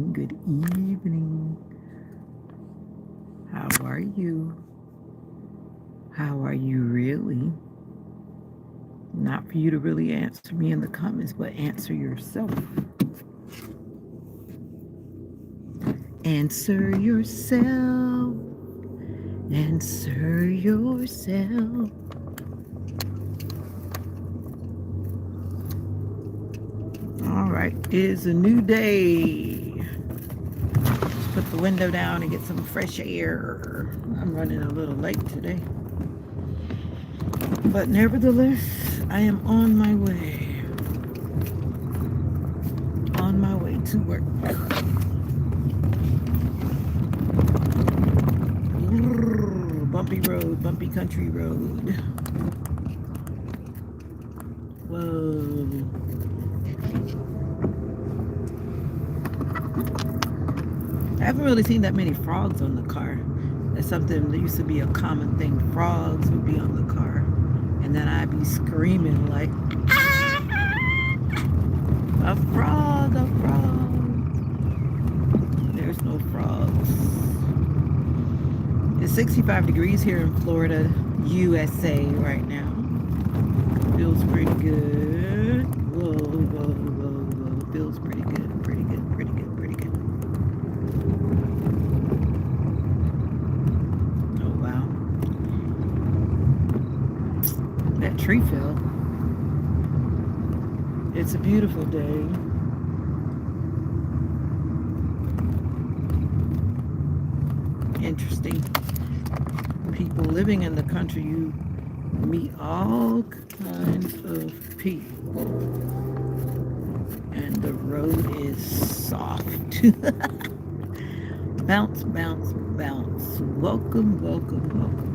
Good evening. How are you? How are you really? Not for you to really answer me in the comments, but answer yourself. Answer yourself. Answer yourself. All right, it is a new day. Let's put the window down and get some fresh air. I'm running a little late today. But nevertheless, I am on my way. On my way to work. Bumpy road, bumpy country road. Whoa. I haven't really seen that many frogs on the car. That's something that used to be a common thing. Frogs would be on the car. And then I'd be screaming like, a frog, a frog. There's no frogs. It's 65 degrees here in Florida, USA right now. Feels pretty good. Whoa, whoa, whoa, whoa. Feels pretty good, pretty good, pretty good, pretty good. Oh, wow. That tree fell. It's a beautiful day. Interesting. People living in the country, you meet all kinds of people. And the road is soft. Bounce, bounce, bounce. Welcome, welcome, welcome.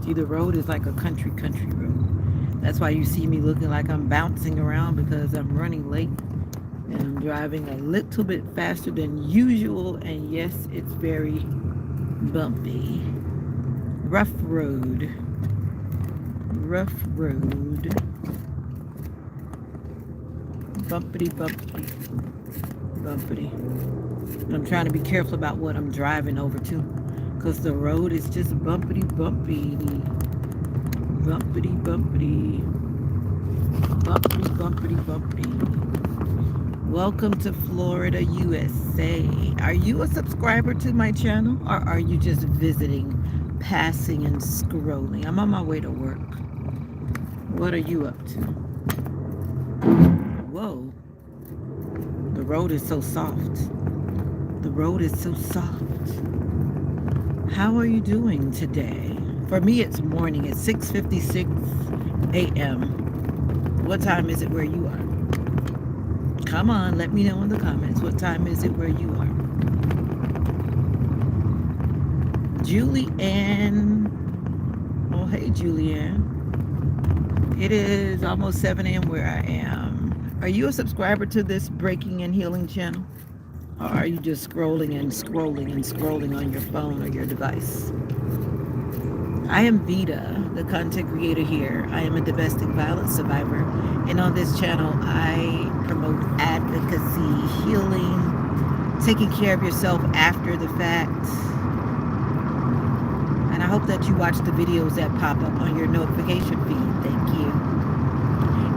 See, the road is like a country road. That's why you see me looking like I'm bouncing around because I'm running late and I'm driving a little bit faster than usual. And yes, it's very bumpy. Rough road. Rough road. Bumpity, bumpity, bumpity. I'm trying to be careful about what I'm driving over to because the road is just bumpity, bumpy. Bumpity, bumpity. Bumpity, bumpity, bumpity. Welcome to Florida, USA. Are you a subscriber to my channel or are you just visiting, passing, and scrolling? I'm on my way to work. What are you up to? Whoa. The road is so soft. The road is so soft. How are you doing today? For me, it's morning. It's 6:56 a.m. What time is it where you are? Come on, let me know in the comments. What time is it where you are? Julianne. Oh, hey, Julianne. It is almost 7 a.m. where I am. Are you a subscriber to this Breaking and Healing channel? Or are you just scrolling and scrolling and scrolling on your phone or your device? I am Vita, the content creator here. I am a domestic violence survivor. And on this channel, I promote advocacy, healing, taking care of yourself after the fact. And I hope that you watch the videos that pop up on your notification feed. Thank you.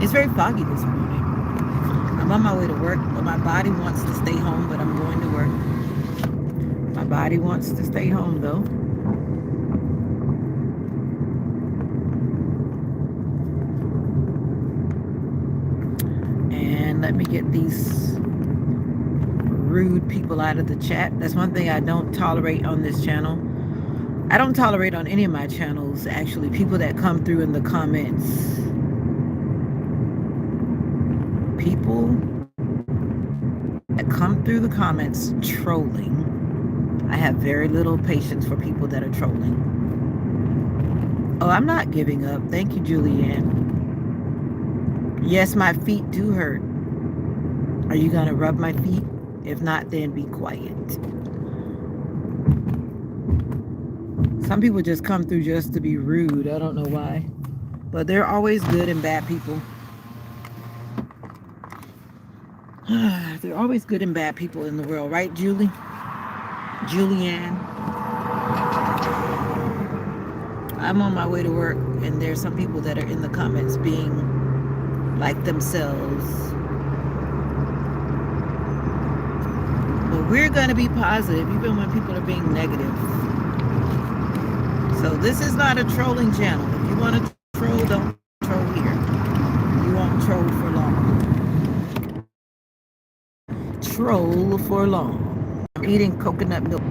It's very foggy this morning. I'm on my way to work, but my body wants to stay home, but I'm going to work. My body wants to stay home, though. And let me get these rude people out of the chat. That's one thing I don't tolerate on this channel. I don't tolerate on any of my channels, actually, people that come through in the comments. People that come through the comments trolling. I have very little patience for people that are trolling. Oh, I'm not giving up. Thank you, Julianne. Yes, my feet do hurt. Are you going to rub my feet? If not, then be quiet. Some people just come through just to be rude. I don't know why. But there are always good and bad people. There are always good and bad people in the world, right, Julie? Julianne? I'm on my way to work, and there's some people that are in the comments being like themselves. But we're going to be positive, even when people are being negative. So this is not a trolling channel. If you want to troll, don't troll here. You won't troll for long. Troll for long. I'm eating coconut milk.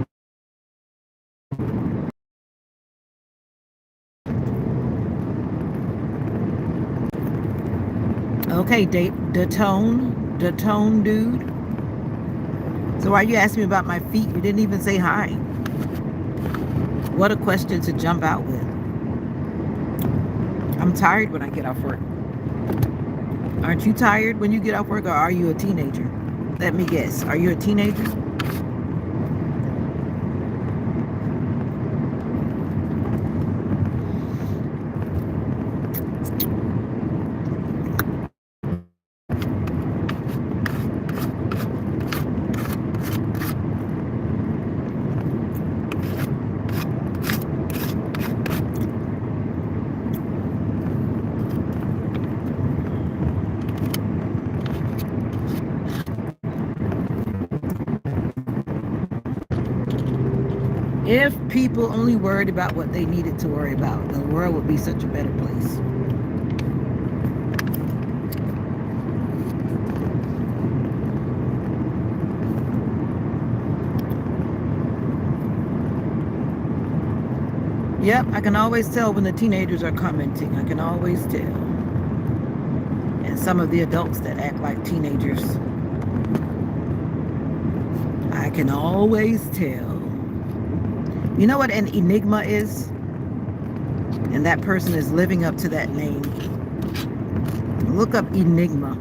Okay, the tone dude. So why you asking me about my feet? You didn't even say hi. What a question to jump out with. I'm tired when I get off work. Aren't you tired when you get off work, or are you a teenager? Let me guess. Are you a teenager? If people only worried about what they needed to worry about, the world would be such a better place. Yep, I can always tell when the teenagers are commenting. I can always tell. And some of the adults that act like teenagers. I can always tell. You know what an enigma is? And that person is living up to that name. Look up enigma.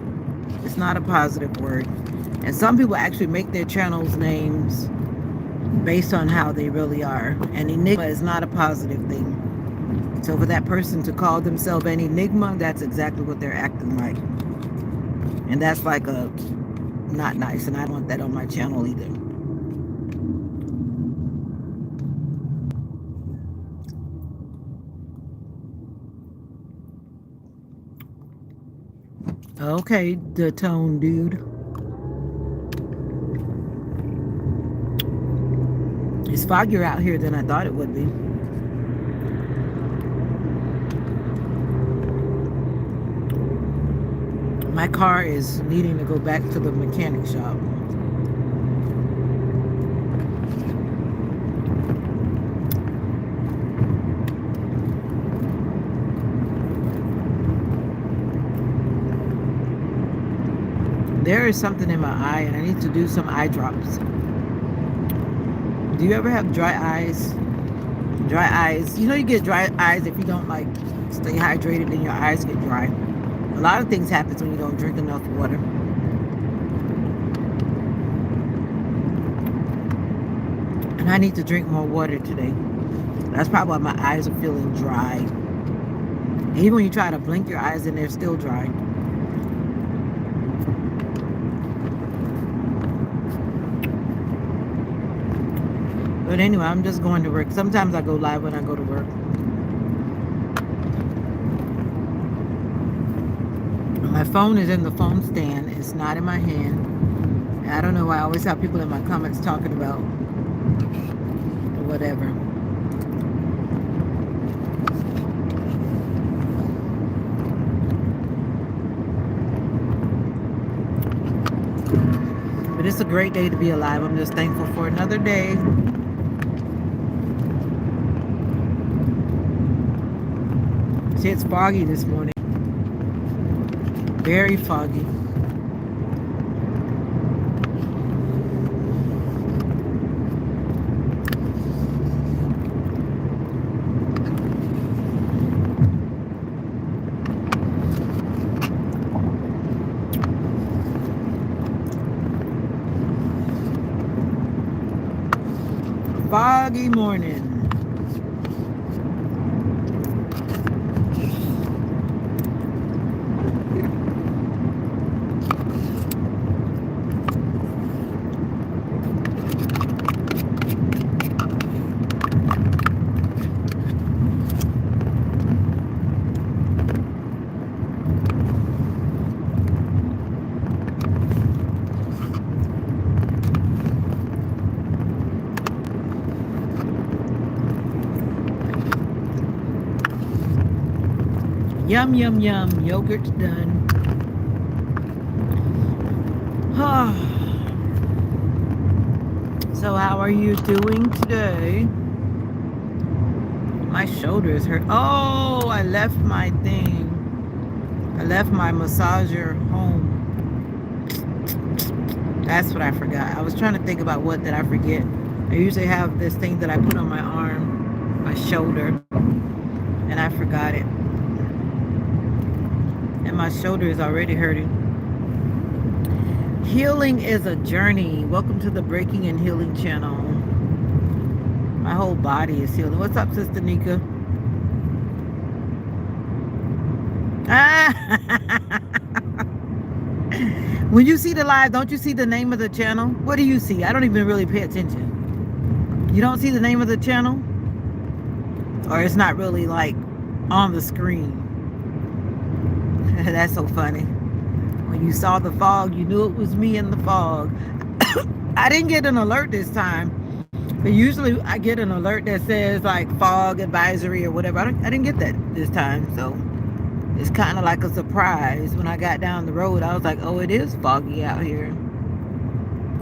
It's not a positive word. And some people actually make their channels names based on how they really are. And enigma is not a positive thing. So for that person to call themselves an enigma, that's exactly what they're acting like. And that's like a not nice. And I don't want that on my channel either. Okay, the tone dude. It's foggier out here than I thought it would be. My car is needing to go back to the mechanic shop. There is something in my eye and I need to do some eye drops. Do you ever have dry eyes? Dry eyes. You know you get dry eyes if you don't like stay hydrated and your eyes get dry. A lot of things happen when you don't drink enough water. And I need to drink more water today. That's probably why my eyes are feeling dry. And even when you try to blink your eyes and they're still dry. But anyway, I'm just going to work. Sometimes I go live when I go to work. My phone is in the phone stand. It's not in my hand. I don't know why I always have people in my comments talking about whatever. But it's a great day to be alive. I'm just thankful for another day. See, it's foggy this morning. Very foggy. Foggy morning. Yum, yum, yum. Yogurt's done. So how are you doing today? My shoulders hurt. Oh, I left my thing. I left my massager home. That's what I forgot. I was trying to think about what did I forget. I usually have this thing that I put on my arm, my shoulder, and I forgot it. And my shoulder is already hurting. Healing is a journey. Welcome to the Breaking and Healing channel. My whole body is healing. What's up, Sister Nika? When you see the live, don't you see the name of the channel? What do you see? I don't even really pay attention. You don't see the name of the channel? Or it's not really like on the screen. That's so funny. When you saw the fog, you knew it was me in the fog. I didn't get an alert this time. But usually I get an alert that says like fog advisory or whatever. I didn't get that this time. So it's kind of like a surprise. When I got down the road, I was like, oh, it is foggy out here.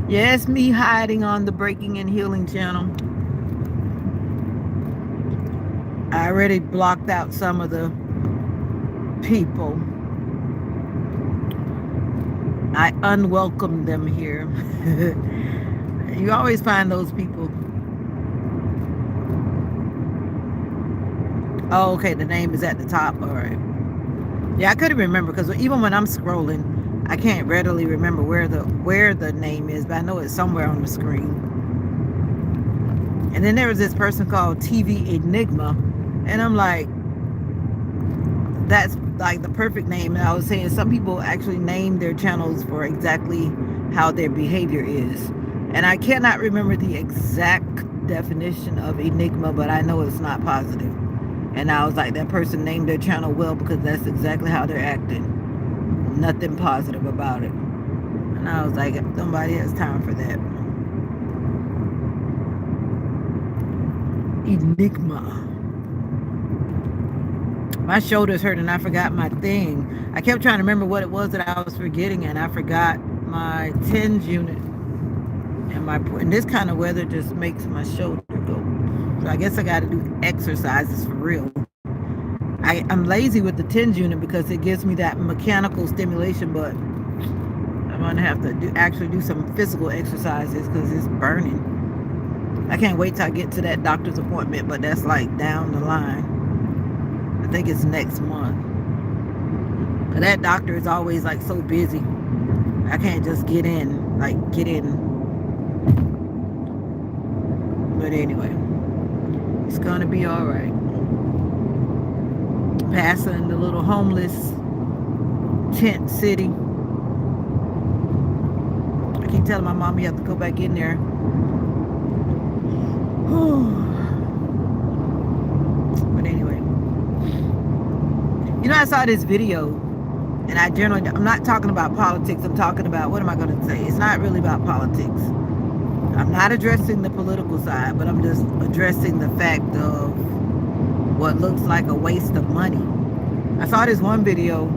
Yeah, it's me hiding on the Breaking and Healing channel. I already blocked out some of the people. I unwelcomed them here. You always find those people. Oh, okay, the name is at the top. All right. Yeah, I couldn't remember because even when I'm scrolling, I can't readily remember where the name is, but I know it's somewhere on the screen. And then there was this person called TV Enigma, and I'm like, that's like the perfect name. And I was saying some people actually name their channels for exactly how their behavior is. And I cannot remember the exact definition of enigma, but I know it's not positive. And I was like, that person named their channel well because that's exactly how they're acting. Nothing positive about it. And I was like, nobody has time for that. Enigma. My shoulders hurt and I forgot my thing. I kept trying to remember what it was that I was forgetting, and I forgot my TENS unit. And this kind of weather just makes my shoulder go. So I guess I got to do exercises for real. I'm lazy with the TENS unit because it gives me that mechanical stimulation, but I'm going to have to actually do some physical exercises because it's burning. I can't wait till I get to that doctor's appointment, but that's like down the line. I think it's next month. But that doctor is always like so busy. I can't just get in. But anyway, it's gonna be all right. Passing the little homeless tent city. I keep telling my mom you have to go back in there. But anyway, you know, I saw this video, and I'm not talking about politics. I'm talking about, what am I going to say? It's not really about politics. I'm not addressing the political side, but I'm just addressing the fact of what looks like a waste of money. I saw this one video,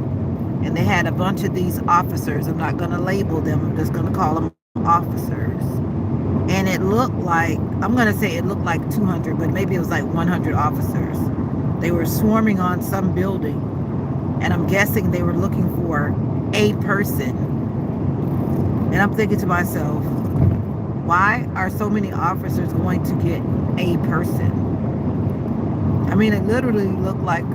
and they had a bunch of these officers. I'm not going to label them. I'm just going to call them officers. And it looked like, I'm going to say it looked like 200, but maybe it was like 100 officers. They were swarming on some building. And I'm guessing they were looking for a person. And I'm thinking to myself, why are so many officers going to get a person? I mean, it literally looked like,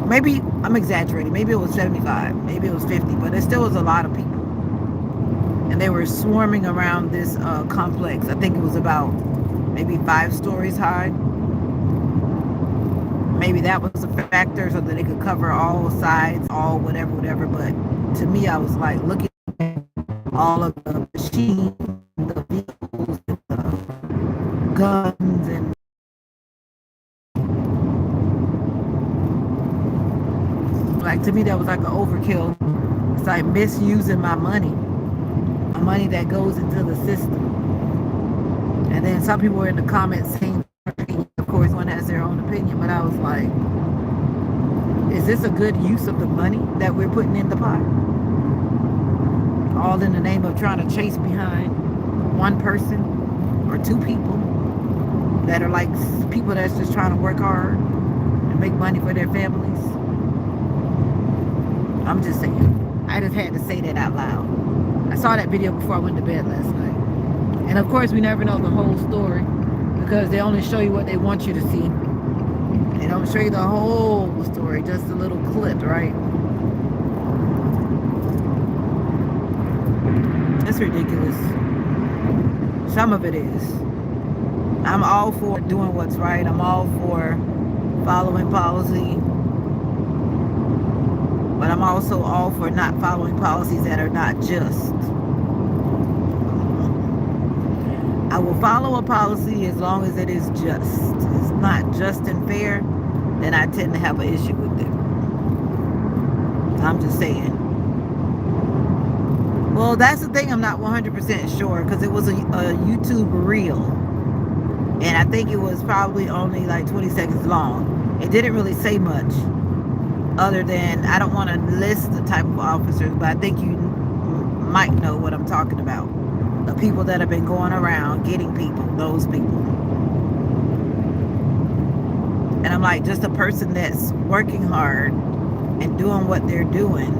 maybe I'm exaggerating, maybe it was 75, maybe it was 50, but it still was a lot of people. And they were swarming around this complex. I think it was about maybe 5 stories high. Maybe that was a factor so that they could cover all sides, all whatever. But to me, I was like looking at all of the machines, the vehicles, the guns, and like, to me, that was like an overkill. It's like misusing my money that goes into the system. And then some people were in the comments saying, of course, one has their own opinion, but I was like, Is this a good use of the money that we're putting in the pot? All in the name of trying to chase behind one person or two people that are like people that's just trying to work hard and make money for their families. I'm just saying. I just had to say that out loud. I saw that video before I went to bed last night. And of course, we never know the whole story because they only show you what they want you to see. They don't show you the whole story, just a little clip, right? It's ridiculous. Some of it is. I'm all for doing what's right. I'm all for following policy. But I'm also all for not following policies that are not just. I will follow a policy as long as it is just. If it's not just and fair, then I tend to have an issue with it. I'm just saying. Well, that's the thing, I'm not 100% sure because it was a YouTube reel. And I think it was probably only like 20 seconds long. It didn't really say much other than, I don't want to list the type of officers, but I think you might know what I'm talking about. The people that have been going around getting people, those people. And I'm like, just a person that's working hard and doing what they're doing.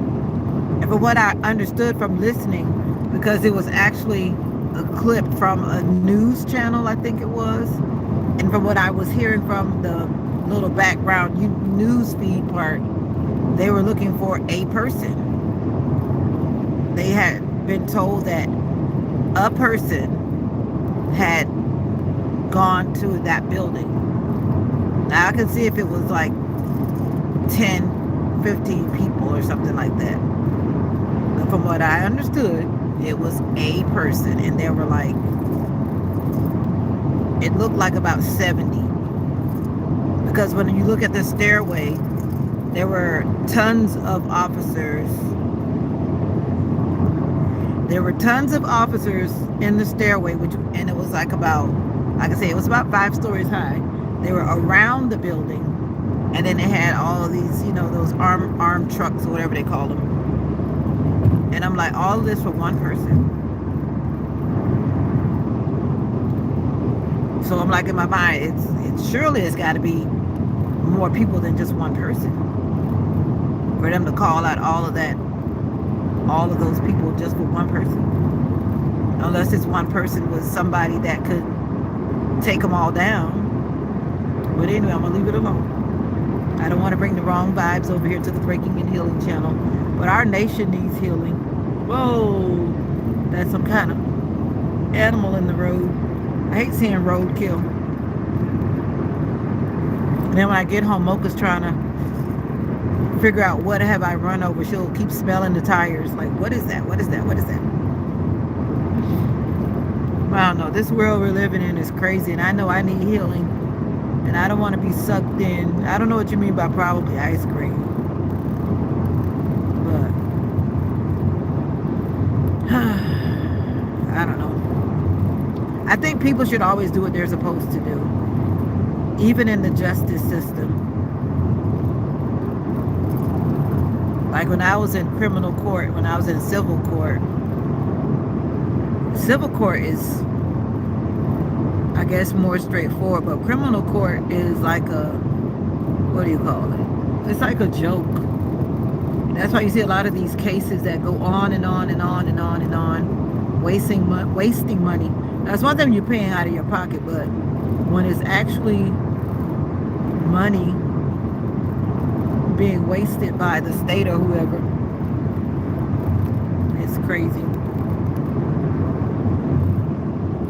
And from what I understood from listening, because it was actually a clip from a news channel, I think it was. And from what I was hearing from the little background news feed part, they were looking for a person. They had been told that a person had gone to that building. Now I can see if it was like 10, 15 people or something like that. But from what I understood, it was a person, and there were like, it looked like about 70. Because when you look at the stairway, there were tons of officers. There were tons of officers in the stairway, and it was like about, like I say, it was about 5 stories high. They were around the building, and then they had all of these, you know, those armed trucks or whatever they call them. And I'm like, all of this for one person. So I'm like, in my mind, surely it's got to be more people than just one person for them to call out all of those people just for one person. Unless this one person was somebody that could take them all down. But anyway, I'm gonna leave it alone. I don't want to bring the wrong vibes over here to the Breaking and Healing channel, but our nation needs healing. Whoa, that's some kind of animal in the road. I hate seeing roadkill. And then when I get home, Mocha's trying to figure out what have I run over. She'll keep smelling the tires. Like, what is that? What is that? What is that? I don't know. This world we're living in is crazy, and I know I need healing. And I don't want to be sucked in. I don't know what you mean by probably ice cream. But I don't know. I think people should always do what they're supposed to do. Even in the justice system. Like when I was in criminal court, when I was in civil court is, I guess, more straightforward, but criminal court is like a, what do you call it? It's like a joke. That's why you see a lot of these cases that go on and on and on and on and on, wasting money. That's one thing you're paying out of your pocket, but when it's actually money being wasted by the state or whoever, it's crazy.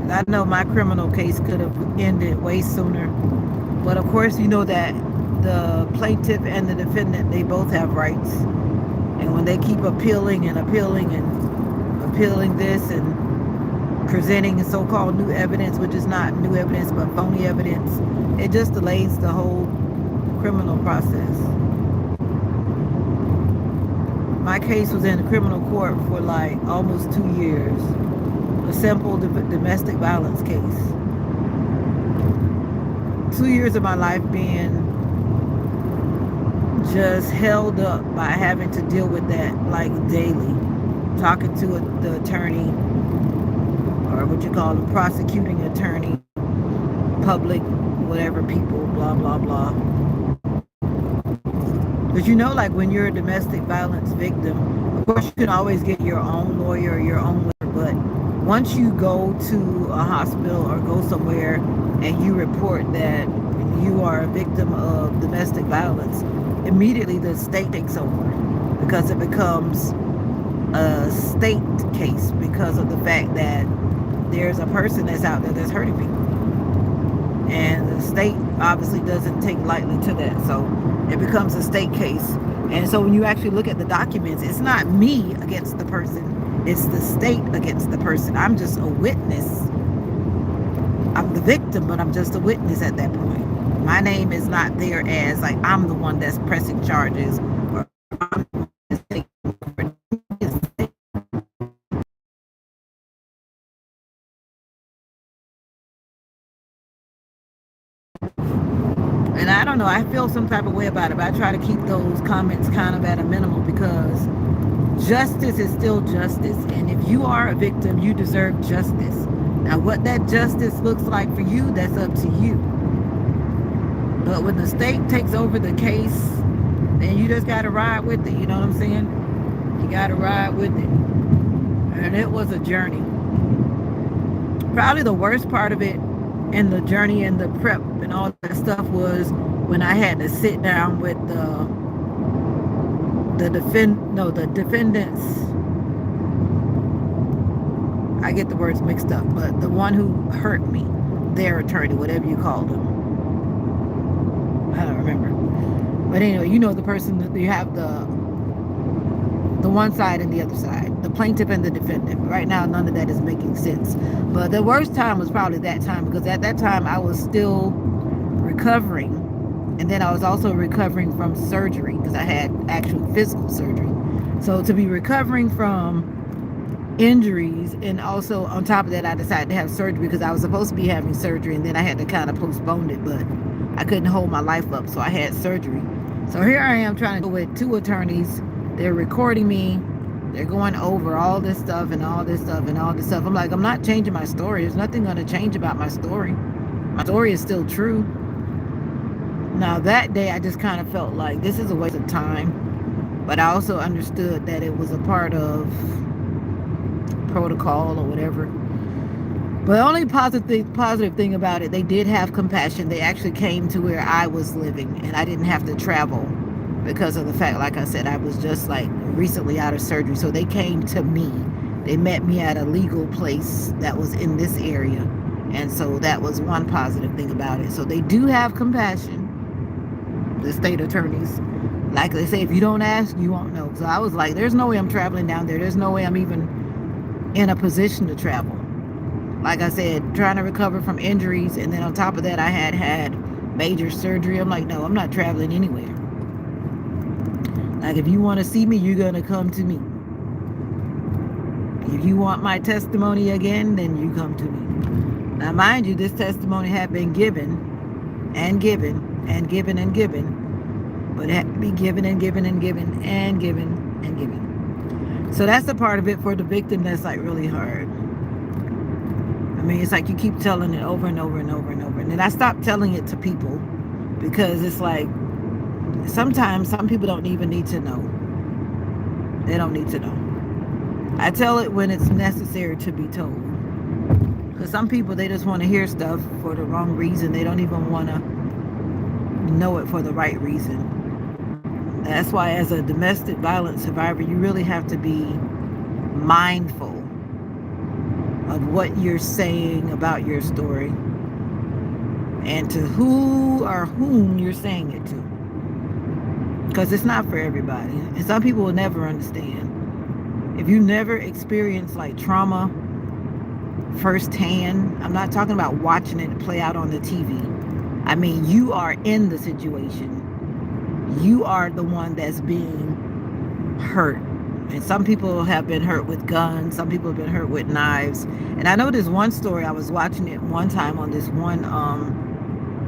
I know my criminal case could have ended way sooner, but of course you know that the plaintiff and the defendant, they both have rights, and when they keep appealing and appealing and appealing this and presenting so-called new evidence, which is not new evidence but phony evidence, it just delays the whole criminal process. My case was in the criminal court for like almost 2 years. A simple domestic violence case. 2 years of my life being just held up by having to deal with that like daily. Talking to the attorney, or what you call a prosecuting attorney, public, whatever people, blah, blah, blah. But you know, like when you're a domestic violence victim, of course you can always get your own lawyer or your own lawyer, but once you go to a hospital or go somewhere and you report that you are a victim of domestic violence, immediately the state takes over because it becomes a state case because of the fact that there's a person that's out there that's hurting people. And the state obviously doesn't take lightly to that. So it becomes a state case. And so when you actually look at the documents, it's not me against the person. It's the state against the person. I'm just a witness. I'm the victim, but I'm just a witness at that point. My name is not there as like I'm the one that's pressing charges or I'm the one that's taking over. And I don't know, I feel some type of way about it, but I try to keep those comments kind of at a minimum because justice is still justice. And if you are a victim, you deserve justice. Now, what that justice looks like for you, that's up to you. But when the state takes over the case, then you just got to ride with it. You know what I'm saying? You got to ride with it. And it was a journey. Probably the worst part of it and the journey and the prep and all that stuff was when I had to sit down with the defendants. I get the words mixed up, but the one who hurt me, their attorney, whatever you call them. I don't remember. But anyway, you know the person that you have the one side and the other side, the plaintiff and the defendant. Right now, none of that is making sense. But the worst time was probably that time because at that time I was still recovering. And then I was also recovering from surgery because I had actual physical surgery. So to be recovering from injuries and also on top of that, I decided to have surgery because I was supposed to be having surgery and then I had to kind of postpone it, but I couldn't hold my life up. So I had surgery. So here I am trying to go with two attorneys. They're recording me. They're going over all this stuff and all this stuff and all this stuff. I'm like, I'm not changing my story. There's nothing going to change about my story. My story is still true. Now that day, I just kind of felt like this is a waste of time. But I also understood that it was a part of protocol or whatever. But the only positive thing about it, they did have compassion. They actually came to where I was living and I didn't have to travel because of the fact, like I said, I was just like recently out of surgery. So they came to me. They met me at a legal place that was in this area. And so that was one positive thing about it. So they do have compassion, the state attorneys. Like they say, if you don't ask, you won't know. So I was like, there's no way I'm traveling down there. There's no way I'm even in a position to travel. Like I said, trying to recover from injuries. And then on top of that, I had major surgery. I'm like, no, I'm not traveling anywhere. Like, if you want to see me, you're going to come to me. If you want my testimony again, then you come to me. Now, mind you, this testimony had been given and given and given and given, but it had to be given and given and given and given and given. So that's the part of it for the victim that's like really hard. I mean, it's like you keep telling it over and over and over and over. And then I stopped telling it to people because it's like, sometimes some people don't even need to know. They don't need to know. I tell it when it's necessary to be told. Because some people, they just want to hear stuff for the wrong reason. They don't even want to know it for the right reason. That's why as a domestic violence survivor, you really have to be mindful of what you're saying about your story and to who or whom you're saying it to. Because it's not for everybody. And some people will never understand. If you never experienced like trauma firsthand, I'm not talking about watching it play out on the TV. I mean, you are in the situation. You are the one that's being hurt. And some people have been hurt with guns. Some people have been hurt with knives. And I know this one story, I was watching it one time on this one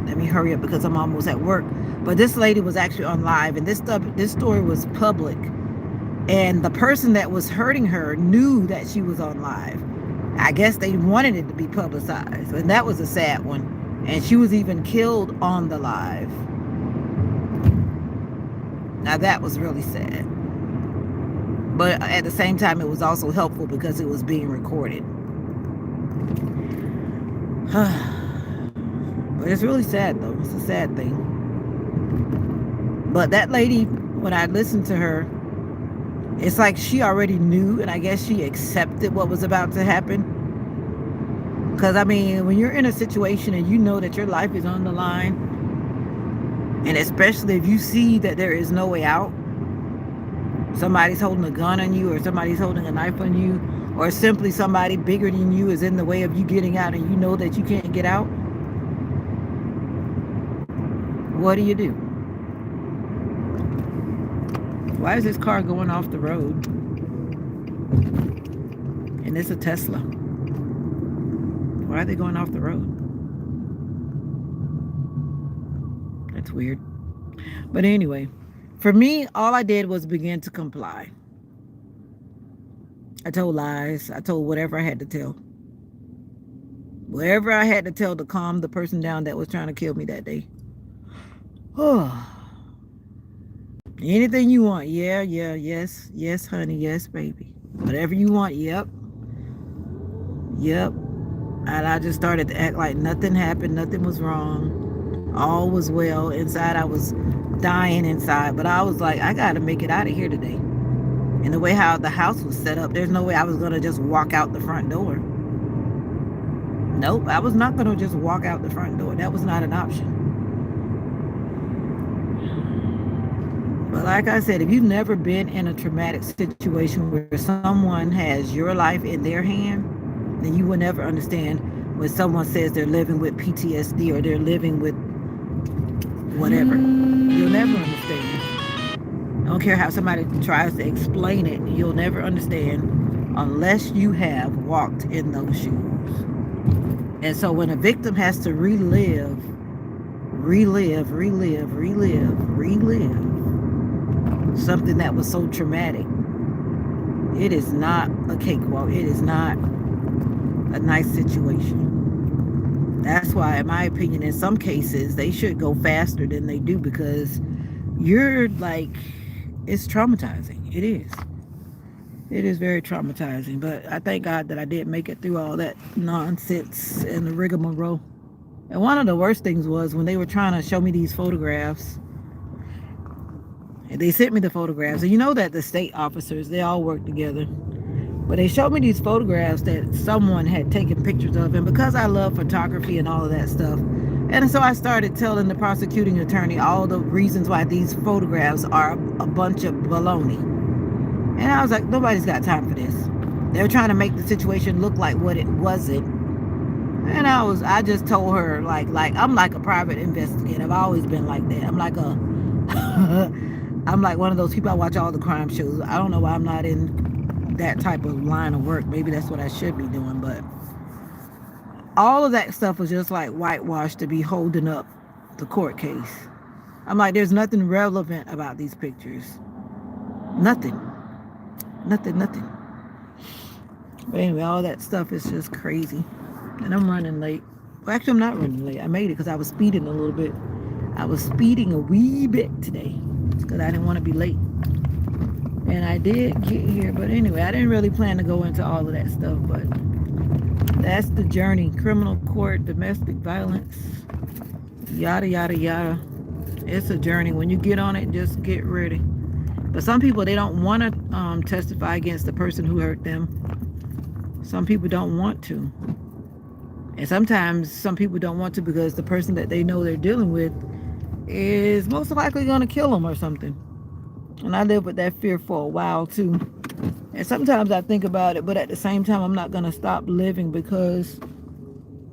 Let me hurry up because I'm almost at work. But this lady was actually on live, and this story was public. And the person that was hurting her knew that she was on live. I guess they wanted it to be publicized, and that was a sad one. And she was even killed on the live. Now that was really sad. But at the same time, it was also helpful because it was being recorded. But it's really sad, though. It's a sad thing. But that lady, when I listened to her, it's like she already knew, and I guess she accepted what was about to happen. Because, I mean, when you're in a situation and you know that your life is on the line, and especially if you see that there is no way out, somebody's holding a gun on you, or somebody's holding a knife on you, or simply somebody bigger than you is in the way of you getting out, and you know that you can't get out, what do? Why is this car going off the road? And it's a Tesla. Why are they going off the road? That's weird. But anyway, for me, all I did was begin to comply. I told lies. I told whatever I had to tell. Whatever I had to tell to calm the person down that was trying to kill me that day. Oh. Anything you want. Yeah, yes. Yes, honey. Yes, baby. Whatever you want. Yep. And I just started to act like nothing happened. Nothing was wrong. All was well. Inside, I was dying inside. But I was like, I got to make it out of here today. And the way how the house was set up, there's no way I was going to just walk out the front door. Nope, I was not going to just walk out the front door. That was not an option. But like I said, if you've never been in a traumatic situation where someone has your life in their hand, then you will never understand when someone says they're living with PTSD or they're living with whatever. You'll never understand. I don't care how somebody tries to explain it, you'll never understand unless you have walked in those shoes. And so when a victim has to relive something that was so traumatic, it is not a cakewalk. It is not a nice situation. That's why, in my opinion, in some cases, they should go faster than they do, because you're like, it's traumatizing. It is. It is very traumatizing. But I thank God that I did make it through all that nonsense and the rigmarole. And one of the worst things was when they were trying to show me these photographs. And they sent me the photographs. And you know that the state officers, they all work together. But they showed me these photographs that someone had taken pictures of. And because I love photography and all of that stuff, and so I started telling the prosecuting attorney all the reasons why these photographs are a bunch of baloney. And I was like, nobody's got time for this. They were trying to make the situation look like what it wasn't. And I just told her, like I'm like a private investigator. I've always been like that. I'm like I'm like one of those people. I watch all the crime shows. I don't know why I'm not in that type of line of work. Maybe that's what I should be doing, but all of that stuff was just like whitewashed to be holding up the court case. I'm like, there's nothing relevant about these pictures. Nothing. But anyway, all that stuff is just crazy. And I'm running late. Well, actually, I'm not running late. I made it because I was speeding a little bit. I was speeding a wee bit today because I didn't want to be late. And I did get here. But anyway, I didn't really plan to go into all of that stuff. But that's the journey. Criminal court, domestic violence, yada, yada, yada. It's a journey. When you get on it, just get ready. But some people, they don't want to testify against the person who hurt them. Some people don't want to. And sometimes some people don't want to because the person that they know they're dealing with is most likely going to kill them or something. And I lived with that fear for a while too. And sometimes I think about it, but at the same time, I'm not going to stop living because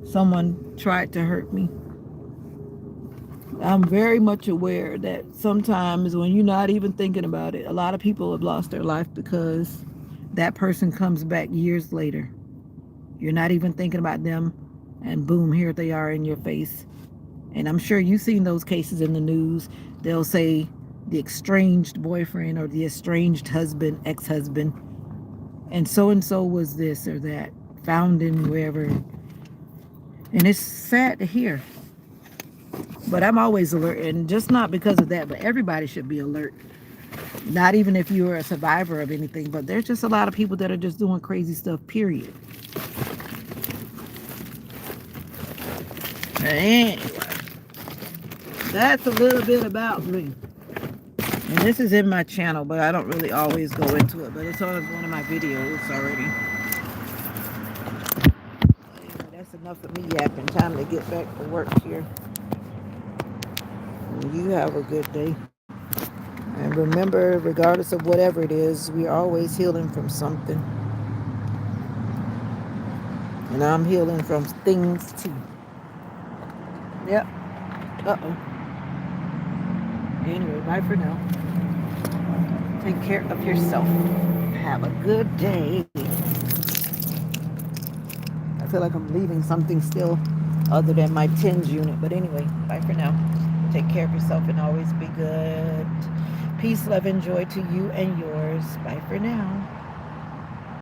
someone tried to hurt me. I'm very much aware that sometimes when you're not even thinking about it, a lot of people have lost their life because that person comes back years later. You're not even thinking about them, and boom, here they are in your face. And I'm sure you've seen those cases in the news. They'll say the estranged boyfriend or the estranged husband, ex-husband, and so was this or that, found in wherever. And it's sad to hear. But I'm always alert, and just not because of that, but everybody should be alert. Not even if you're a survivor of anything, but there's just a lot of people that are just doing crazy stuff, period. Anyway, that's a little bit about me. And this is in my channel, but I don't really always go into it, but it's on one of my videos already. Anyway, that's enough of me yapping. Time to get back to work here. You have a good day. And remember, regardless of whatever it is, we're always healing from something. And I'm healing from things too. Yep. Uh-oh. Anyway, bye for now. Take care of yourself. Have a good day. I feel like I'm leaving something still other than my TENS unit. But anyway, bye for now. Take care of yourself and always be good. Peace, love, and joy to you and yours. Bye for now.